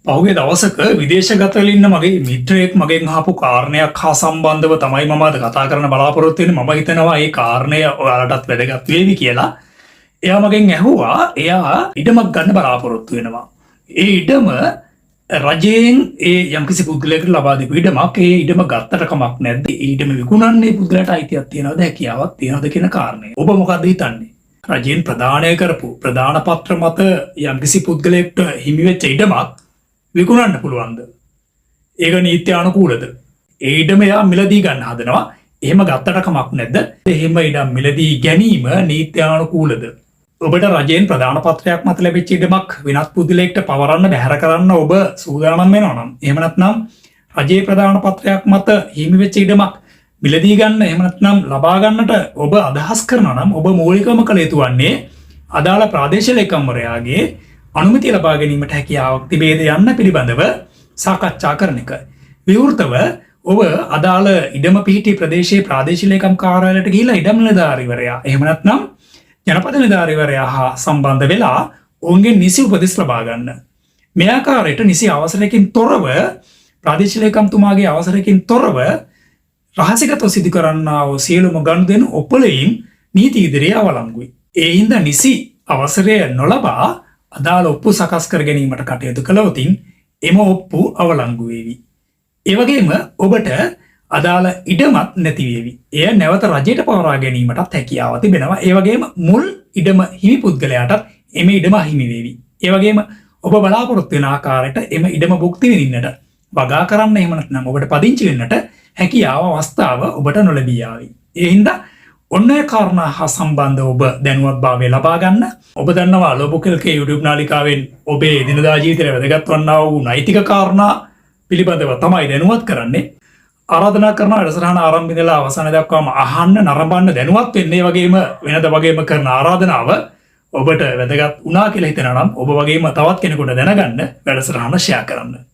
පහුගිය දවසක විදේශගතවල ඉන්න මගේ මිත්‍රයෙක් මගෙන් අහපු කාරණයක් හා සම්බන්ධව තමයි මම අද කතා කරන්න බලාපොරොත්තු වෙන්නේ. මම හිතනවා මේ කාරණය ඔයාලටත් වැදගත් වේවි කියලා. එයා මගෙන් ඇහුවා එයා ඉඩමක් ගන්න බලාපොරොත්තු වෙනවා. ඒ ඉඩම රජයෙන් ඒ යම්කිසි පුද්ගලයෙකුට ලබා දීපු ඉඩමක්. ඒ ඉඩම ගත්තට කමක් නැද්ද? ඒ ඉඩම විකුණන්නේ පුද්ගලයාට අයිතියක් තියනවද, හැකියාවක් තියනවද කියන කාරණය. ඔබ මොකක්ද හිතන්නේ? රජයෙන් ප්‍රදානය කරපු ප්‍රදාන පත්‍ර මත යම්කිසි පුද්ගලයෙක්ට හිමි වෙච්ච ඉඩමක් විකුණන්න පුළුවන්ද? ඒක නීත්‍ය අනුකූලද? ඒ ඉඩම එයා මිලදී ගන්න හදනවා. එහෙම ගත්තට කමක් නැද්ද? එහෙම ඉඩම් මිලදී ගැනීම නීත්‍ය අනුකූලද? ඔබට රජයෙන් ප්‍රදාන පත්‍රයක් මත ලැබිච්ච ඉඩමක් වෙනත් පුද්ගලයෙක්ට පවරන්න බැහැර කරන්න ඔබ සූදානම් වෙනවා නම්, එහෙම නැත්නම් රජයේ ප්‍රදාන පත්‍රයක් මත හිමි වෙච්ච ඉඩමක් මිලදී ගන්න, එහෙම නැත්නම් ලබා ගන්නට ඔබ අදහස් කරනවා නම් ඔබ මූලිකවම කළ යුතු වන්නේ අදාළ ප්‍රාදේශීය ලේකම්වරයාගේ අනුමැතිය ලබා ගැනීමට හැකියාවක් තිබේද යන්න පිළිබඳව සාකච්ඡා කරන එක. විවෘතව ඔබ අදාළ ඉඩම පිහිටි ප්‍රදේශයේ ප්‍රාදේශීය ලේකම් කාර්යාලයට ගිහිලා ඉඩම් නිලධාරීවරයා, එහෙම නැත්නම් ජනපද නිලධාරීවරයා හා සම්බන්ධ වෙලා ඔවුන්ගෙන් නිසි උපදෙස් ලබා ගන්න. මේ ආකාරයට නිසි අවසරයකින් තොරව ප්‍රාදේශීය ලේකම්තුමාගේ අවසරයකින් තොරව රහසිගතව සිදු කරන්නා වූ සියලුම ගනුදෙනු ඔපලයින් නීති ඉදිරියේ අවලංගුයි. ඒ හින්දා නිසි අවසරය නොලබා අදාළ ඔප්පු සකස් කර ගැනීමට කටයුතු කළොතින් එම ඔප්පු අවලංගු වේවි. ඒ වගේම ඔබට අදාළ ඉඩමත් නැති වේවි. එය නැවත රජයට පවරා ගැනීමටත් හැකියාව තිබෙනවා. ඒ වගේම මුල් ඉඩම හිමි පුද්ගලයාටත් එම ඉඩම අහිමි වේවි. ඒ වගේම ඔබ බලාපොරොත්තු වෙන ආකාරයට එම ඉඩම භුක්ති විඳින්නට, වගා කරන්න, එහෙම නැත්නම් ඔබට පදිංචි වෙන්නට හැකියාව අවස්ථාව ඔබට නොලැබී යාවි. ඒ හින්දා ඔන්න ඔය කාරණා හා සම්බන්ධ ඔබ දැනුවත්භාවය ලබා ගන්න. ඔබ දන්නවා ලොබුකල්කේ YouTube නාලිකාවෙන් ඔබේ එදිනදා ජීවිතේ වැදගත් වන්නා වූ නෛතික කාරණා පිළිබඳව තමයි දැනුවත් කරන්නේ. ආරාධනා කරන වැඩසටහන ආරම්භ ඉඳලා අවසාන දක්වාම අහන්න, නරඹන්න, දැනුවත් වෙන්න. ඒ වගේම වෙනද වගේම කරන ආරාධනාව ඔබට වැදගත් වුණා කියලා හිතනවා නම් ඔබ වගේම තවත් කෙනෙකුට දැනගන්න වැඩසටහන ෂෙයා කරන්න.